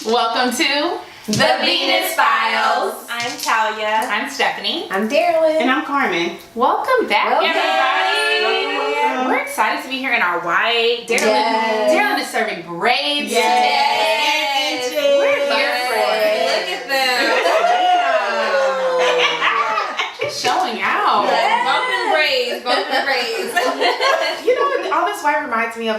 Welcome to The Venus Files. I'm Talia. I'm Stephanie. I'm Darylyn. And I'm Carmen. Welcome back, Welcome. everybody. Welcome. We're excited to be here in our white. Darylyn, Yes. Darylyn is serving braids Yes. today. We're here for it. Look at them. She's showing out. Bumping braids. You know what? All this white reminds me of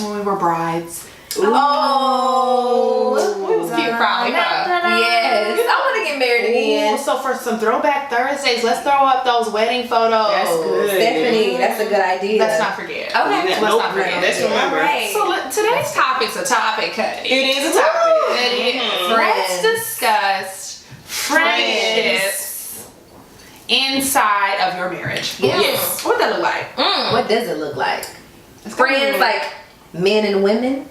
when we were brides. Oh. It was cute, probably. Huh? Yes. I want to get married again. Ooh, so for some throwback Thursdays, let's throw up those wedding photos. That's good. Stephanie, that's a good idea. Let's not forget. Okay. Let's Nope. not forget. Let's remember. Right. So today's topic's a topic, honey. It is a topic. It is. Let's discuss friendships inside of your marriage. Yes. What does that look like? What does it look like? Friends like men and women?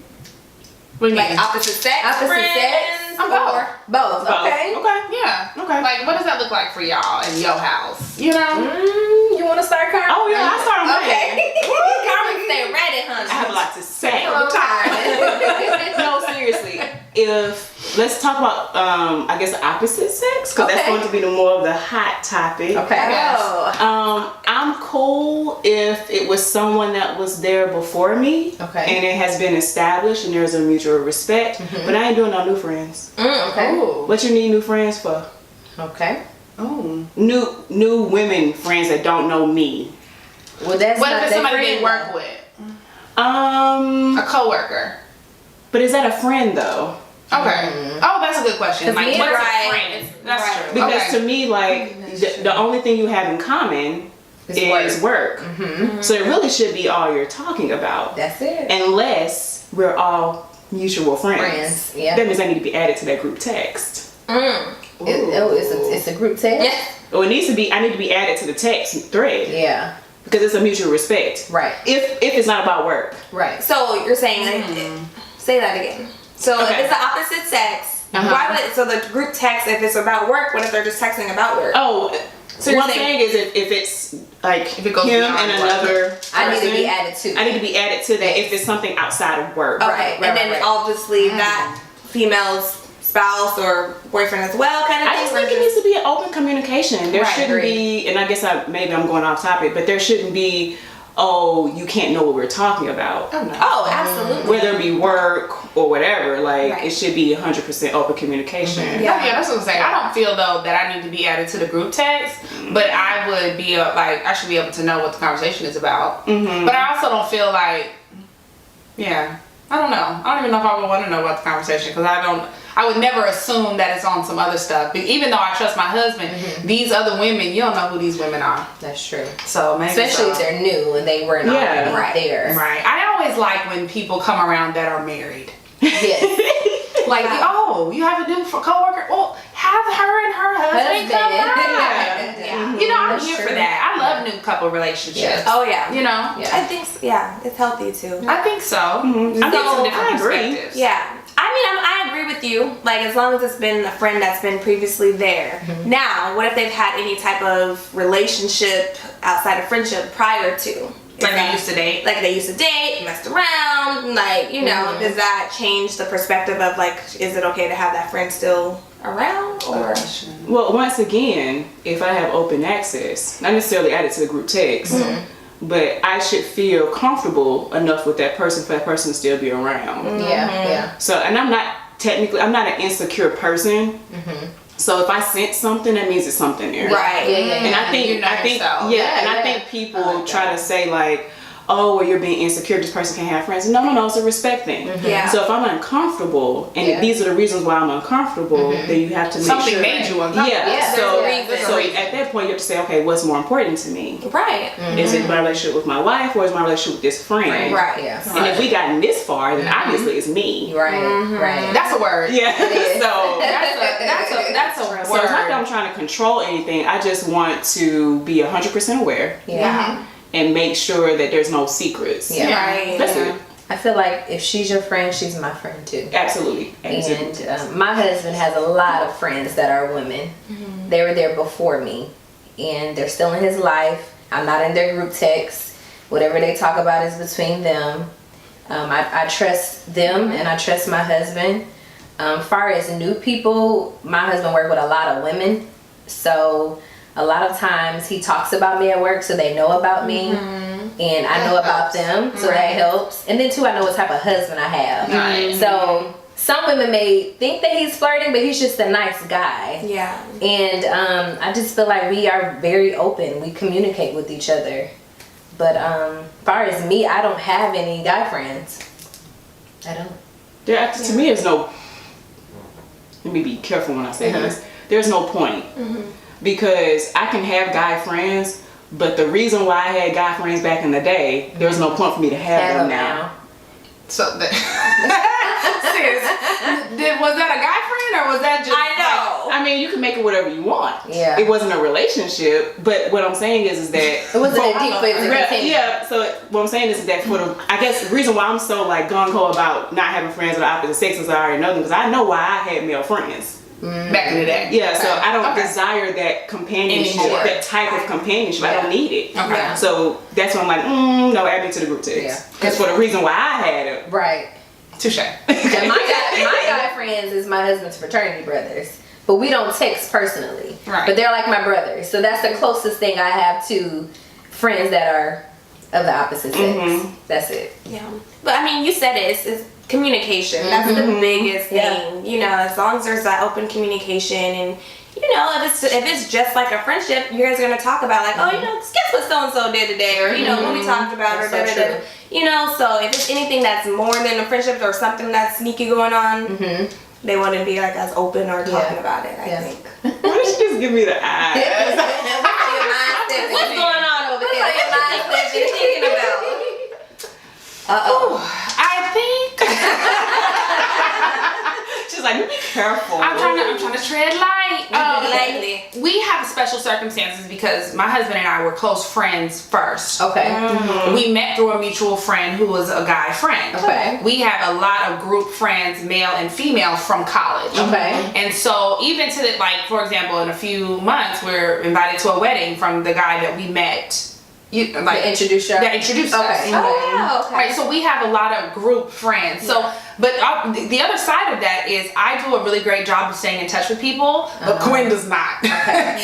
What do you Like mean? opposite sex Opposite friends. sex? I'm both. Both. Okay. Okay. Yeah. Okay. Like, what does that look like for y'all in your house? You know? You want to start, Carmen? Oh yeah, I started mine. Okay. Carmen, stay ready, honey. I have a lot to say. I'm tired. No, seriously. If let's talk about I guess the opposite sex, because that's Okay. going to be the more of the hot topic. Okay. Oh. I'm cool if it was someone that was there before me, Okay. and it has been established and there's a mutual respect. But I ain't doing no new friends. Okay. Ooh. What you need new friends for? Okay. Ooh. New women friends that don't know me. Well, that's What not if it's their somebody they friend, work though. with? Um, A coworker. but is that a friend though? Okay. Oh, that's a good question. 'Cause Like, me- what's right. a friend? That's Right. true. Because Okay. to me, like the only thing you have in common It's is work. Mm-hmm. So it really should be all you're talking about, That's it. unless we're all mutual friends. Friends, yeah. That means I need to be added to that group text. It's a group text? Yeah. Or it needs to be. I need to be added to the text thread Yeah. because it's a mutual respect. Right. If it's not about work. Right. So you're saying say that again. So Okay. if it's the opposite sex, Uh-huh. why would so the group text if it's about work? What if they're just texting about work? Oh, So you're one saying- thing is if it's like If it goes him beyond and work. another I need to be person, added to. I need to be added to that if it's something outside of work. Okay, right, and right, then right. obviously that female's spouse or boyfriend as well, kind of I thing. just think it needs to be an open communication. There Right, shouldn't agreed. be, and I guess maybe I'm going off topic, but there shouldn't be, oh, you can't know what we're talking about. Oh, no. Oh, absolutely. Whether it be work or whatever, like Right. it should be 100% open communication. Yeah. Yeah, that's what I'm saying. I don't feel though that I need to be added to the group text, but I would be like I should be able to know what the conversation is about. But I also don't feel like, yeah, I don't know. I don't even know if I would want to know about the conversation because I would never assume that it's on some other stuff. But even though I trust my husband, these other women, you don't know who these women are. That's true. So maybe Especially if so. they're new and they weren't Yeah. already there. Right. I always like when people come around that are married. Yes. Like, oh, you have a new coworker? Well, have her and her husband come around. Yeah. You know, I'm That's here true. for that. I love new couple relationships. Yeah. Oh yeah. You know? Yeah. I think it's healthy too. I think so. I think some So, different I agree. perspectives. Yeah. I mean, I agree with you. Like, as long as it's been a friend that's been previously there. Now, what if they've had any type of relationship outside of friendship prior to? Like they used to date. Like they used to date, messed around, like, you know, does that change the perspective of, like, is it okay to have that friend still around? Or Well, once again, if I have open access, not necessarily added to the group text, but I should feel comfortable enough with that person for that person to still be around. Yeah. So, and I'm not an insecure person. So if I sense something, that means it's something there. right. Yeah. And I think, You know yourself. I Yeah. think people I like try that. to say like, oh, well, you're being insecure, this person can't have friends. No, it's a respect thing. Yeah. So if I'm uncomfortable, and Yeah. these are the reasons why I'm uncomfortable, then you have to make Something sure. made you uncomfortable. Yeah. Yeah, So, there's a so reason. at that point, you have to say, okay, what's more important to me? Right. Is it my relationship with my wife, or is my relationship with this friend? Right. Yeah. And if we gotten this far, then obviously it's me. Right. Right. That's a word. Yeah. is. So. That's a word. So it's not that I'm trying to control anything. I just want to be 100% aware Yeah. and make sure that there's no secrets. Yeah. Right. That's it. I feel like if she's your friend, she's my friend too. Absolutely. And my husband has a lot of friends that are women. They were there before me, and they're still in his life. I'm not in their group text. Whatever they talk about is between them. I trust them, and I trust my husband. Far as new people, my husband worked with a lot of women, so a lot of times he talks about me at work, so they know about me, and I know about them, so that helps. And then too, I know what type of husband I have. Right. So some women may think that he's flirting, but he's just a nice guy. Yeah. And I just feel like we are very open. We communicate with each other. But far as me, I don't have any guy friends. I don't. To me, there's no. Let me be careful when I say this. There's no point because I can have guy friends, but the reason why I had guy friends back in the day, there's no point for me to have them now. So was that a guy friend or was that just? I know. I mean, you can make it whatever you want. Yeah. It wasn't a relationship, but what I'm saying is that It wasn't a deep way to continue. yeah. So what I'm saying is that for the, I guess the reason why I'm so like gung ho about not having friends of the opposite sex is I already know them because I know why I had male friends. Back in the day. Yeah, so I don't Okay. desire that companionship, Anymore. that type of companionship. I don't need it. Okay. Yeah. So that's when I'm like, no, add me to the group text. Yeah. Because for the reason why I had it. Right. Touche. And my guy friends is my husband's fraternity brothers. But we don't text personally. Right. But they're like my brothers. So that's the closest thing I have to friends that are of the opposite sex. That's it. Yeah. But I mean, you said it. It's communication. That's the biggest thing. You know, as long as there's that open communication and, you know, if it's just like a friendship, you guys are going to talk about like, oh, you know, guess what so-and-so did today? Or, you know, what we talked about or That's so da-da-da. true. You know, so if it's anything that's more than a friendship or something that's sneaky going on, they wouldn't be like as open or talking about it, I think. Why did she just give me the eyes? What's going on over there? What you thinking about? I think She's like, you be careful. I'm trying to tread light. Lightly. We have special circumstances because my husband and I were close friends first. Okay. We met through a mutual friend who was a guy friend. Okay. We have a lot of group friends, male and female, from college. Okay. And so even to the, like, for example, in a few months, we're invited to a wedding from the guy that we met. That introduced you? That introduced us. Okay. Oh, okay. Right, so we have a lot of group friends. So, but the other side of that is I do a really great job of staying in touch with people, but Quinn does not.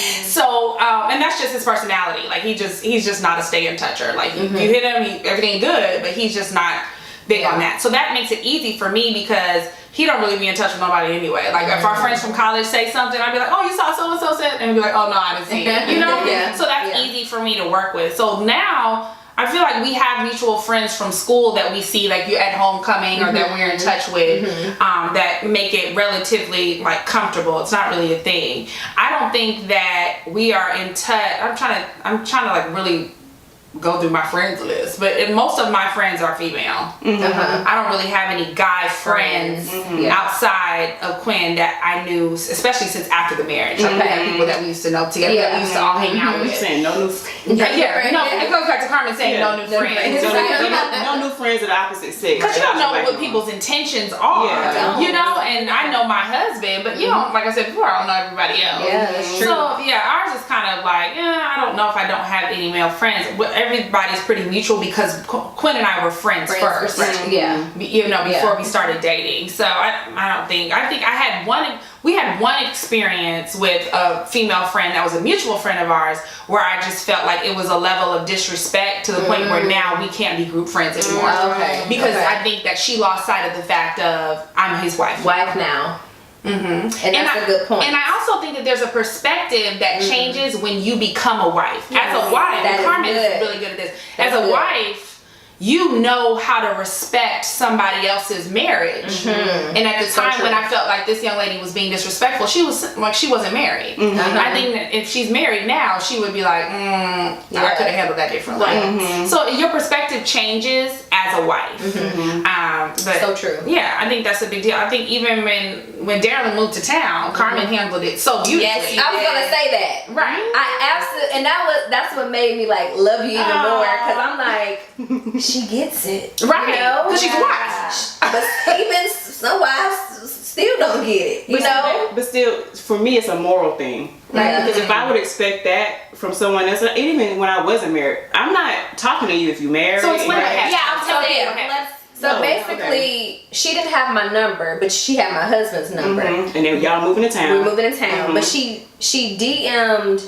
So, and that's just his personality. Like he's just not a stay in toucher. Like you hit him, everything good, but he's just not big on that. So that makes it easy for me because he don't really be in touch with nobody anyway. Like if our friends from college say something, I'd be like, oh, you saw so and so said, and he'd be like, oh no, I didn't see it. You know? So that's easy for me to work with. So now I feel like we have mutual friends from school that we see, like you at homecoming or that we're in touch with, that make it relatively like comfortable. It's not really a thing. I don't think that we are in touch. I'm trying to like really go through my friends list, but most of my friends are female. I don't really have any guy friends outside of Quinn that I knew, especially since after the marriage. Like we had people that we used to know together that we used to all hang out I'm with. saying no new friends. No, it goes back to Carmen saying no new friends. No new friends of the opposite sex. Because you don't know what people's intentions are, Yeah. you know, and I know my husband, but you don't, like I said before, I don't know everybody else. Yeah, that's true. So yeah, ours is kind of like, I don't know if I don't have any male friends. Everybody's pretty mutual because Quinn and I were friends first. Yeah. You know, before we started dating. So I think we had one experience with a female friend that was a mutual friend of ours where I just felt like it was a level of disrespect to the point where now we can't be group friends anymore. Okay. Because I think that she lost sight of the fact of I'm his wife. Wife now. And that's a good point. And I also think that there's a perspective that changes when you become a wife. As a wife, That is Carmen is good. really good at this. That's As a good. wife, you know how to respect somebody else's marriage. And at the time when I felt like this young lady was being disrespectful, she wasn't married. I think that if she's married now, she would be like, I could have handled that differently. So your perspective changes as a wife. But So true. yeah, I think that's a big deal. I think even when Daryl moved to town, Carmen handled it so beautifully. Yes, I was gonna say that. Right. I absolutely, and that's what made me like love you even more because I'm like, she gets it, Right. You know? Because she's a wife. But even some wives still don't get it, you know. But still, for me, it's a moral thing. Right. Because if I would expect that from someone else, even when I wasn't married, I'm not talking to you if you married. So explain what happened. Yeah, I'm telling you. Okay. So Oh, basically, okay. she didn't have my number, but she had my husband's number. And then y'all moving to town. We're moving to town, but she DM'd.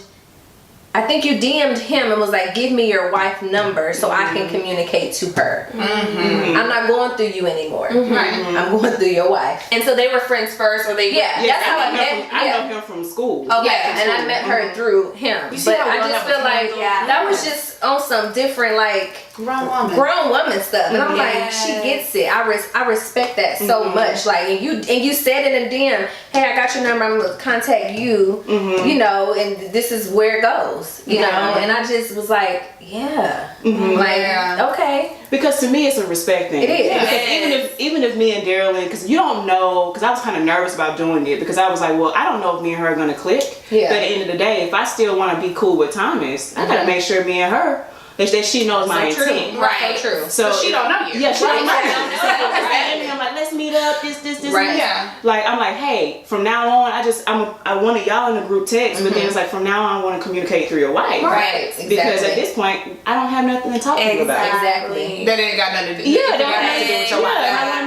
I think you DM'd him and was like, "Give me your wife number so I can communicate to her. I'm not going through you anymore. Right. I'm going through your wife." And so they were friends first, or they Yeah, Yes, that's how I met. I know him from school. Okay. Yeah, and I met her through him. see But how I well just that was feel like handled? Yeah. that was just on some different like Grown woman. grown woman stuff, and I'm like, Yes. she gets it. I respect that so much. Like, and you said in a DM, "Hey, I got your number. I'm gonna contact you. You know, and this is where it goes. You know." And I just was like, yeah, like Yeah. okay, Because to me, it's a respect thing. It is. Because even if me and Daryl, because you don't know, because I was kind of nervous about doing it because I was like, well, I don't know if me and her are gonna click. Yeah. But at the end of the day, if I still want to be cool with Thomas, I gotta make sure me and her that she knows my so true, intent. right? So true. So But she don't know you. Yeah, she don't know. Right. And I'm like, let's meet up. This. Right. And Yeah. like I'm like, hey, from now on, I wanted y'all in the group text, but then it's like from now on, I want to communicate through your wife. Right. Exactly. Because at this point, I don't have nothing to talk to you about. Exactly. That ain't got nothing to do. Yeah, it that got nothing to do with your yeah, wife. and I want to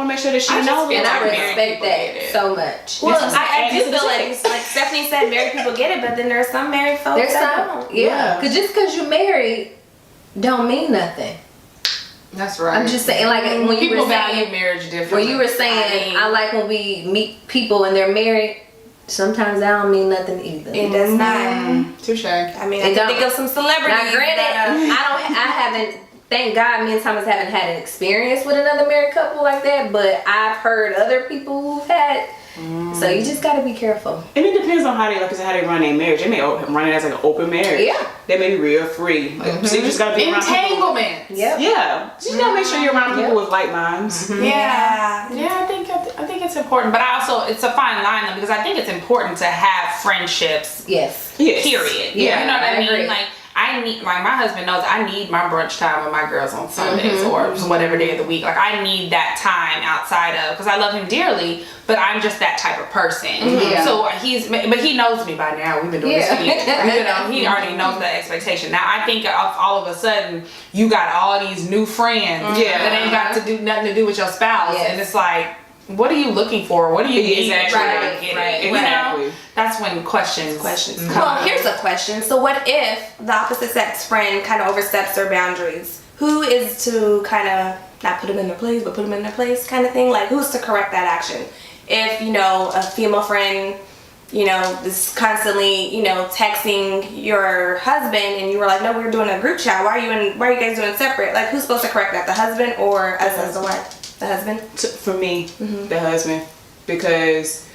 make sure that she I just knows. feel And I like married respect people get that it. so much. Well, This is I do this is feel it. like Stephanie said, married people get it, but then there's some married folks There's that some, don't. yeah, because just because you're married don't mean nothing. That's right. I'm just saying, like when you People were value saying, marriage differently. when you were saying, I like when we meet people and they're married. Sometimes that don't mean nothing either. It does not. Touche. I mean, It I can don't. think of some celebrities. Now, granted, I haven't. Thank God, me and Thomas haven't had an experience with another married couple like that. But I've heard other people who've had. So you just gotta be careful. And it depends on how they, like I said, how they run their marriage. They may run it as like an open marriage. Yeah. They may be real free. So you just gotta be around people. Entanglement. Yep. Yeah. So you gotta make sure you're around people with like minds. Yeah, I think it's important, but I also it's a fine line though, because I think it's important to have friendships. Yes. Yes. Period. Yeah, You know what I I mean? agree. Like I need, like my husband knows I need my brunch time with my girls on Sundays or whatever day of the week. Like I need that time outside of, because I love him dearly, but I'm just that type of person. Yeah. So but he knows me by now. We've been doing this for years. Yeah. You know, he already knows the expectation. Now I think all of a sudden you got all these new friends Yeah. that ain't got to do nothing to do with your spouse, Yes. and it's like, what are you looking for? What do you need? Exactly. Right, Right. You know? Exactly. That's when questions come Well, up. here's a question. So what if the opposite sex friend kind of oversteps their boundaries? Who is to kind of not put them in their place, but put them in their place kind of thing? Like who's to correct that action? If, a female friend, is constantly, texting your husband and you were like, no, we're doing a group chat. Why are you guys doing separate? Like who's supposed to correct that? The husband or us as the wife? The husband? For me, the husband, because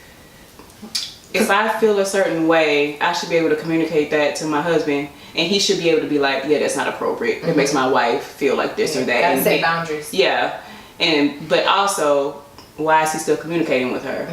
if I feel a certain way, I should be able to communicate that to my husband, and he should be able to be like, yeah, that's not appropriate. It makes my wife feel like this or that. Gotta And set be- boundaries. Yeah, but also, why is he still communicating with her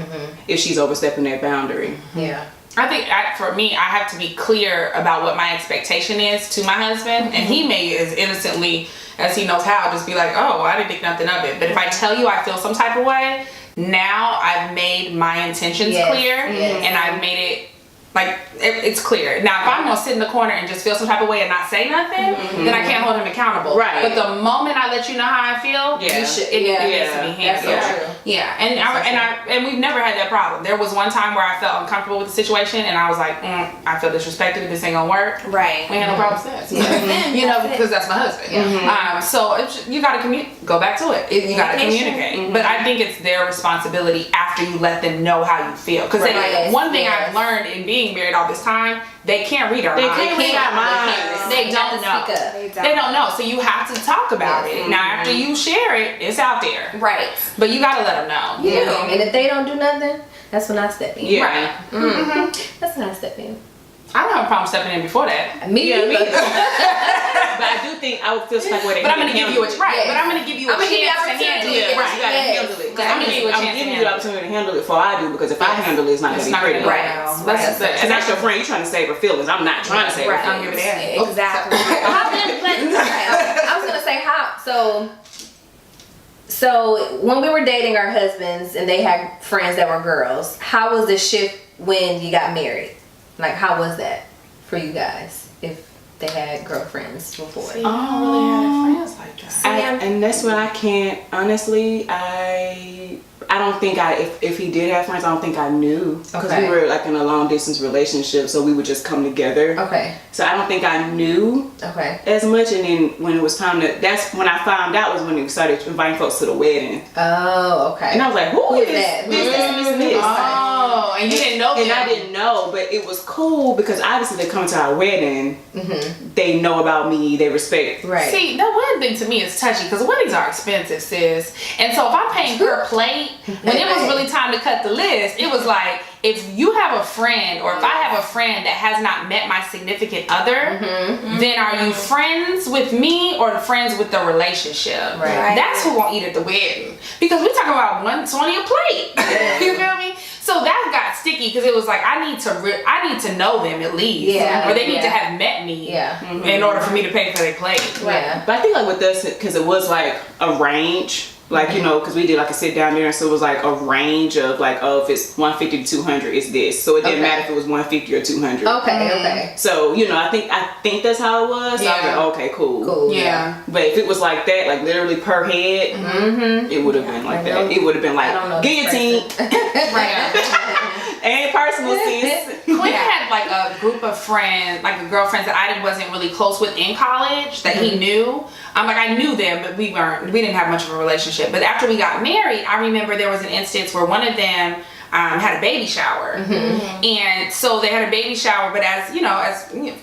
if she's overstepping that boundary? Yeah. I think for me, I have to be clear about what my expectation is to my husband, and he may as innocently as he knows how just be like, oh, I didn't think nothing of it. But if I tell you I feel some type of way, now I've made my intentions Yes, clear, yes. and I've made it like it's clear. Now, if I'm gonna sit in the corner and just feel some type of way and not say nothing, then I can't hold him accountable. Right. But the moment I let you know how I feel, Yeah. You should. it Yeah. needs to be That's handled. so true. Yeah, and we've never had that problem. There was one time where I felt uncomfortable with the situation, and I was like, I feel disrespected. This ain't gonna work. Right. We ain't no problem since. You know, because that's my husband. So you gotta go back to it. You gotta communicate. But I think it's their responsibility after you let them know how you feel. Because Right. one thing Yes. I've learned in being married all this time, they can't read our They minds. can't read our minds. They You don't have to know. speak up. They don't know. So you have to talk about Yes. it. Now, after you share it, it's out there. Right. But you gotta let them know. Yeah. And if they don't do nothing, that's when I step in. Yeah. Right. That's when I step in. I don't have a problem stepping in before that. Me, Yeah, me either. But I do think I would feel some type of way. But I'm gonna give you a Yes. But I'm gonna give you a I'm gonna give you chance to opportunity. handle Yeah, it. right. You gotta Yes. handle it. 'Cause I'm giving you a chance to giving you handle the it. opportunity to handle it before I do. Because if I handle it, it's not It's gonna not be pretty. gonna be Right. That's the And that's your friend. You're trying to save her feelings. I'm not trying to save her Right. I'll give feelings. it that. Exactly. How then? I was gonna say how. So when we were dating our husbands and they had friends that were girls, how was the shift when you got married? Like how was that for you guys? If they had girlfriends before. I don't really have friends like that. And that's what I can't, honestly, I don't think if he did have friends, I don't think I knew. Because Okay. we were like in a long distance relationship, so we would just come together. Okay. So I don't think I knew Okay. as much. And then when it was time that's when I found out was when we started inviting folks to the wedding. Oh, okay. And I was like, who is that? this? Oh, and you didn't know And them. I didn't know, but it was cool because obviously they come to our wedding, they know about me, they respect. Right. See, that wedding thing to me is touchy because weddings are expensive, sis. And so if I'm paying per plate, when it was really time to cut the list, it was like, if you have a friend or if I have a friend that has not met my significant other, then are you friends with me or friends with the relationship? Right. That's who won't eat at the wedding. Because we talking about $120 a plate. You feel me? So that got sticky because it was like I need to know them at least, Yeah. or they need Yeah. to have met me, Yeah. in order for me to pay for their plate. Yeah. But I think like with us, because it was like a range, like, you know, because we did like a sit down dinner, so it was like a range of like, oh, if it's 150 to 200, it's this. So it didn't Okay. matter if it was 150 or 200. Okay. Okay. So, you know, I think that's how it was. So I was Yeah. like, okay, cool. Cool. Yeah. But if it was like that, like literally per head, it would have been like I know. that. It would have been I don't know like this guillotine. Right. Ain't personal, sis. Quinn had like a group of friends, like girlfriends that I wasn't really close with in college that he knew. I knew them, but we didn't have much of a relationship. But after we got married, I remember there was an instance where one of them had a baby shower, and so they had a baby shower. But as you know,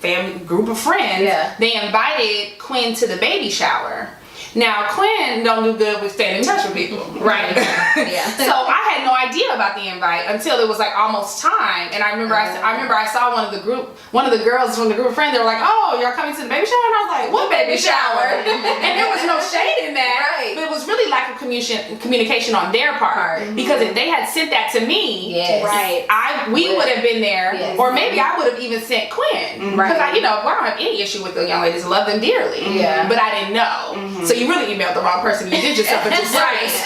family group of friends, they invited Quinn to the baby shower. Now Quinn don't do good with staying in touch with people, right? Yeah. So I had no idea about the invite until it was like almost time, and I remember I saw one of the girls from the group of friends. They were like, "Oh, y'all coming to the baby shower?" And I was like, "What baby shower?" And there was no shade in that, Right. but it was really lack of communication on their part because if they had sent that to me, Yes. Right. we would have been there, Yes. or maybe I would have even sent Quinn because I don't have any issue with the young ladies. Love them dearly, Yeah. but I didn't know. So you really emailed the wrong person. You did yourself a disservice.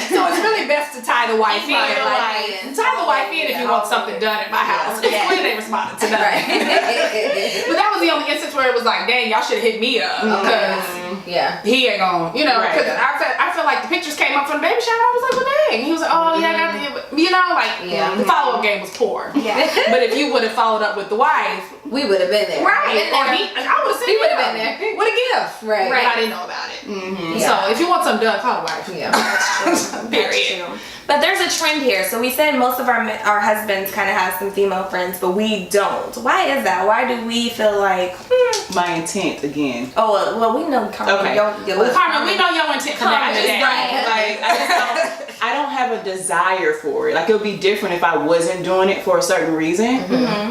So it's really best to tie the wife in. Right. Tie the wife in if you want something done at my house. Yeah. Quinn ain't responded to nothing. But that was the only instance where it was like, dang, y'all should have hit me up because Yeah. he ain't gonna, Right. because I felt like the pictures came up from the baby shower. I was like, well, dang. He was like, oh yeah, I got the, the follow up game was poor. Yeah. But if you would have followed up with the wife, We would have been there. right? Been Or there. I would have He would've been there. What a gift, Right. But I didn't know about it. Yeah. So if you want something done, call the wife. Yeah. Period. True. But there's a trend here. So we said most of our husbands kind of have some female friends, but we don't. Why is that? Why do we feel like, My intent again. oh, well, we know Carmen. Okay. Well, Carmen, we know your intent from back in the day. Like I don't have a desire for it. Like it would be different if I wasn't doing it for a certain reason,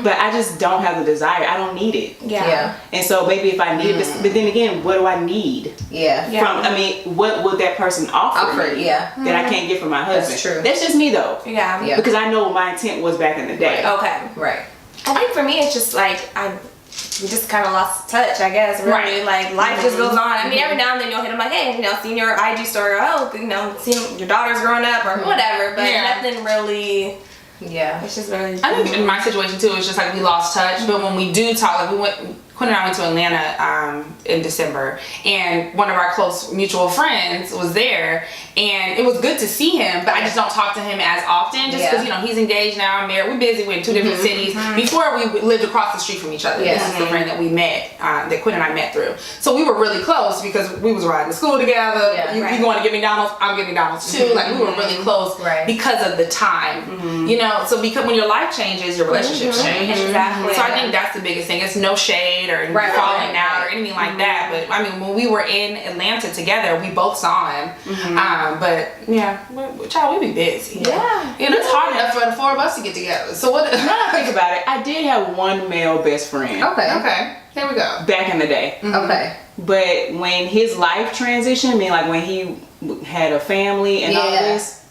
but I just don't have the desire. I don't need it. Yeah. And so maybe if I needed this, but then again, what do I need Yeah. Yeah. from? What would that person offer me Yeah. that I can't get from my husband? true. That's just me though. Yeah. Yeah. Because I know what my intent was back in the day. Okay. Right. I think for me, it's just like we just kind of lost touch, I guess. Really, Right. like life just goes on. I mean, every now and then you'll hit them like, hey, seeing your IG story, or seeing your daughter's growing up or whatever, but nothing really. Yeah. It's just really. I think in my situation too, it's just like we lost touch. But when we do talk, like Quinn and I went to Atlanta in December, and one of our close mutual friends was there, and it was good to see him. But I just don't talk to him as often, just because he's engaged now. I'm married. We're busy. We're in two different cities. Before we lived across the street from each other. Yeah. This is the friend that we met, that Quinn and I met through. So we were really close because we was riding to school together. Yeah. You going to get McDonald's? I'm getting McDonald's too. Like we were really close because of the time. So because when your life changes, your relationships change. Exactly. So I think that's the biggest thing. It's no shade or falling out or anything like that. But I mean, when we were in Atlanta together, we both saw him. But yeah, child, we be busy. Yeah. It's hard enough for the four of us to get together. So what? Now I think about it, I did have one male best friend Okay. Okay, here we go. back in the day. Okay. But when his life transitioned, I mean, like when he had a family and all this,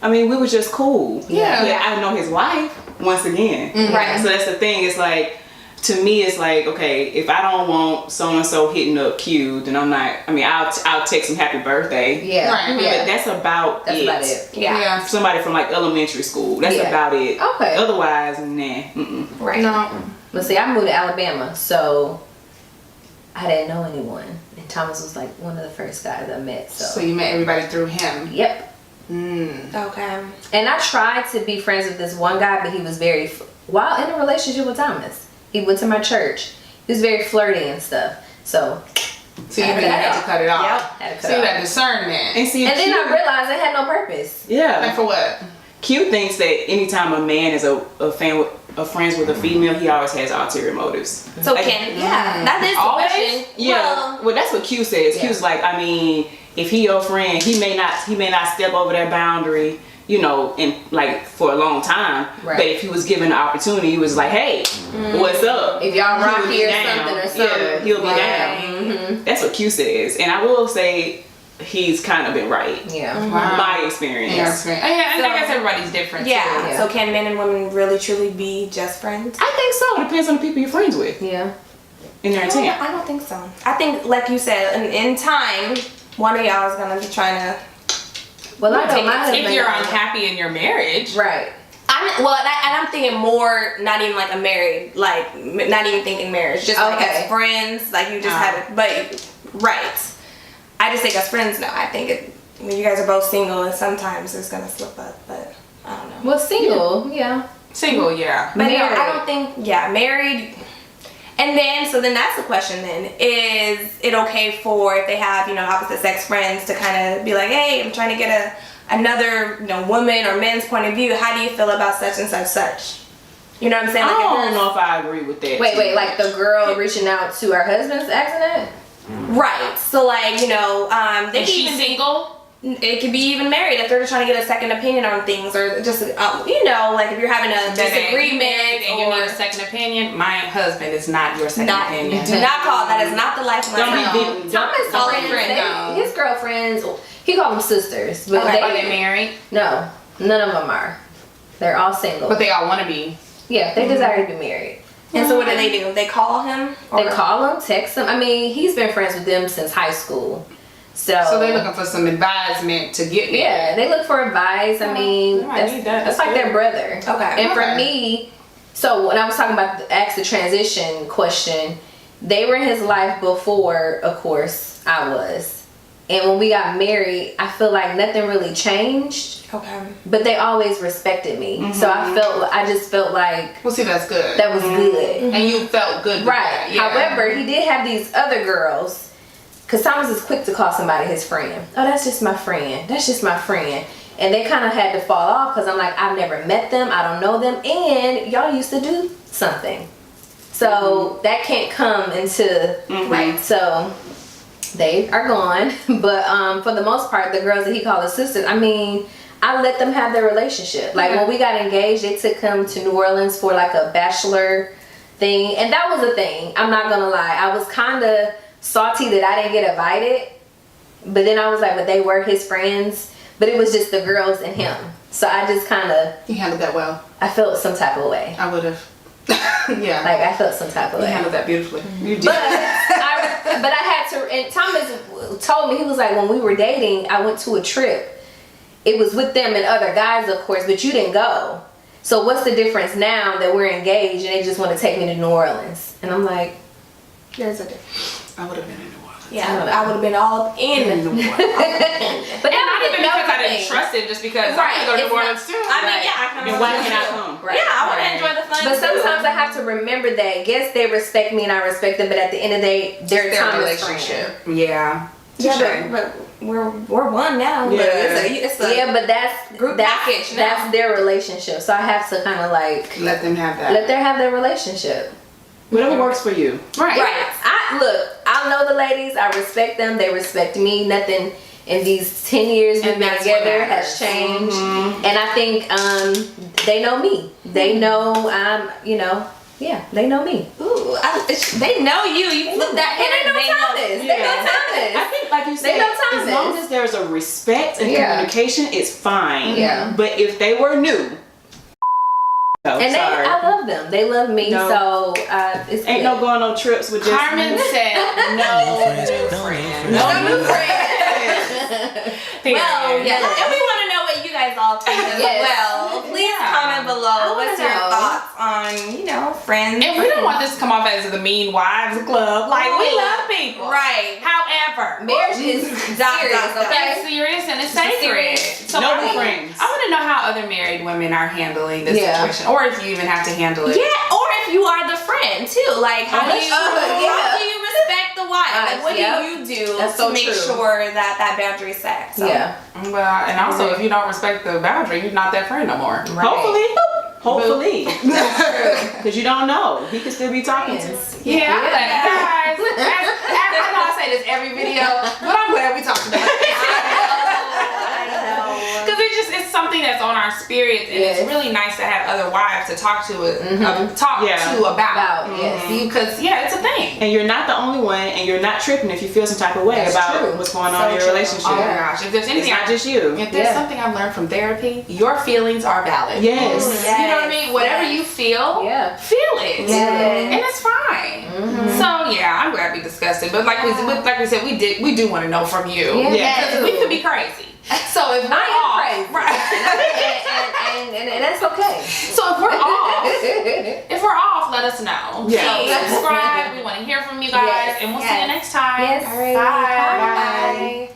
I mean, we were just cool. Yeah. But I know his wife once again. Right. So that's the thing. It's like, to me, it's like, okay, if I don't want so-and-so hitting up Q, then I'm not, I mean, I'll text him happy birthday. Yeah. Right. Yeah. But that's about That's it. about it. Yeah. Somebody from like elementary school. That's Yeah. about it. Okay. Otherwise, nah. Mm-mm. Right. No. But see, I moved to Alabama, so I didn't know anyone, and Thomas was like one of the first guys I met. So you met everybody through him. Yep. Okay. And I tried to be friends with this one guy, but he was very, while in a relationship with Thomas, he went to my church. He was very flirty and stuff. So you really had to cut it off. Yep. Had to cut See it that off. discernment. And see, And then I Q, realized it had no purpose. Like yeah, for what? Q thinks that anytime a man is a friends with a female, he always has ulterior motives. So Like, that is the Always? question. Yeah, well, that's what Q says. Yeah. Q's like, I mean, if he your friend, he may not step over that boundary, you know, in like for a long time. Right. But if he was given the opportunity, he was like, hey, what's up? If y'all He'll rocky be or down. something or something. Yeah, he'll be Right. down. That's what Q says, and I will say he's kind of been right. Yeah. Wow. My experience. Yeah, that's right. Yeah, and So- I guess everybody's different. Yeah. Too. Yeah. So can men and women really truly be just friends? I think so. It depends on the people you're friends with Yeah. and their intent. I don't think so. I think, like you said, in time, one of y'all is gonna be trying to. Well, I know my husband. If you're unhappy in your marriage, Right. I'm thinking more, not even like a married, like not even thinking marriage, just like Okay. as friends, like you just had it. But right, I just think as friends. No, I think when you guys are both single, and sometimes it's gonna slip up, but I don't know. Well, single. Yeah. single, yeah. But no, Married. I don't think. Yeah, married. And then, so then that's the question then. Is it okay for, if they have, you know, opposite sex friends, to kind of be like, hey, I'm trying to get another, you know, woman or men's point of view. How do you feel about such and such such? You know what I'm saying? I Like, if don't there's- know if I agree with that. Wait, like the girl reaching out to her husband's accident? Right. So like, you know, they Is can she even single? it could be even married if they're just trying to get a second opinion on things, or just you know, like if you're having a disagreement and you need a second opinion. My husband is not your second not, opinion. do not call that is not the lifeline. Don't be No. big- Thomas' call friends, it friend, no. his girlfriends, he called them sisters, but Okay. Are they married? no, none of them are. They're all single. But they all want to be. Yeah, they desire to be married. And so what do? They call him? They call him, text him. I mean, he's been friends with them since high school. So they're looking for some advisement to get married. Yeah, they look for advice. I mean, they might need that. that's like their brother. Okay. And for Okay. me, so when I was talking about the transition question, they were in his life before, of course, I was. And when we got married, I feel like nothing really changed, Okay. but they always respected me. So I just felt like Well, see, that's good. that was good. And you felt good with Right. that, yeah. However, he did have these other girls, because Thomas is quick to call somebody his friend. Oh, that's just my friend. That's just my friend. And they kind of had to fall off because I'm like, I've never met them. I don't know them. And y'all used to do something. So that can't come into, right. So they are gone. But for the most part, the girls that he called his sisters, I mean, I let them have their relationship. Like when we got engaged, they took him to New Orleans for like a bachelor thing. And that was a thing. I'm not going to lie. I was kind of salty that I didn't get invited, but then I was like, but they were his friends, but it was just the girls and him. So I just kind of, You handled that well. I felt some type of way. I would have. Yeah. Like I felt some type of You way. handled that beautifully. You did. But I had to, and Thomas told me, he was like, when we were dating, I went to a trip. It was with them and other guys, of course, but you didn't go. So what's the difference now that we're engaged and they just want to take me to New Orleans? And I'm like, There's a difference. I would have been in New Orleans. Yeah, I would have been all up in. New Orleans. but And not even because I thing. didn't trust it, just because I Right, want to go to it's New Orleans too. I mean, yeah, I can Then why can't I come? Right. Yeah, I want to Right. enjoy the fun. But too. sometimes I have to remember that. Yes, they respect me and I respect them, but at the end of the day, they're Their Thomas' relationship. friend. Yeah. Yeah, Touche. but we're one now. Yeah. But it's a Yeah, but that's Group package now. That's their relationship. So I have to kind of like Let them have that. let them have their relationship. Whatever works for you. right. Right. I know the ladies. I respect them. They respect me. Nothing in these 10 years we've And been that's what together matters. has changed. And I think they know me. They know I'm. Yeah, they know me. Ooh, they know you. You flip that And hair. they know Thomas. They know I Thomas. think, like you They said, know as Thomas. long as there's a respect and Yeah. communication, it's fine. Yeah. But if they were new, no, And sorry. I love them. They love me. No. So it's Ain't good. no going on trips with just Carmen said no friend. No new friends. Well, yeah, and we want to know what you guys all think as Yes. well. Please Yeah. comment below. I wanna What's your know. thoughts on, you know, friends. And we don't want this to come off as the mean wives club. Like, we love people. Right. However, Marriage is serious, okay? it's serious and it's sacred. serious. So No I wanna- friends. I want to know how other married women are handling this Yeah. situation, or if you even have to handle it. Yeah, or if you are the friend too, like how do you yeah. respect the wife? Like what Yeah. do you do That's to so make true. sure that that boundary is set? So, Yeah. Well, and also if you don't respect the boundary, you're not that friend no more. Hopefully. Because you don't know. He could still be talking to. Yeah, I'm like, guys. I know I say this every video, but I'm glad we talked about it. Because it's something that's on our spirit, and Yes. it's really nice to have other wives to talk to about. Yes. Because it's a thing. And you're not the only one, and you're not tripping if you feel some type of way That's about true. what's going So on in your true. relationship. Oh my gosh! If there's It's anything, not just you. if there's Yeah. something I've learned from therapy, your feelings are valid. Yes. You know what I mean? Whatever you feel, Yeah. feel it, Yes. and it's fine. So yeah, I'm glad we discussed it. But like we said, we do want to know from you. Yeah. Because we could be crazy. So if we're I am off, crazy. right? And that's okay. So if we're off, let us know. Yeah. So subscribe. We want to hear from you guys, Yes. and we'll see you next time. Yes. All right. Bye. Bye.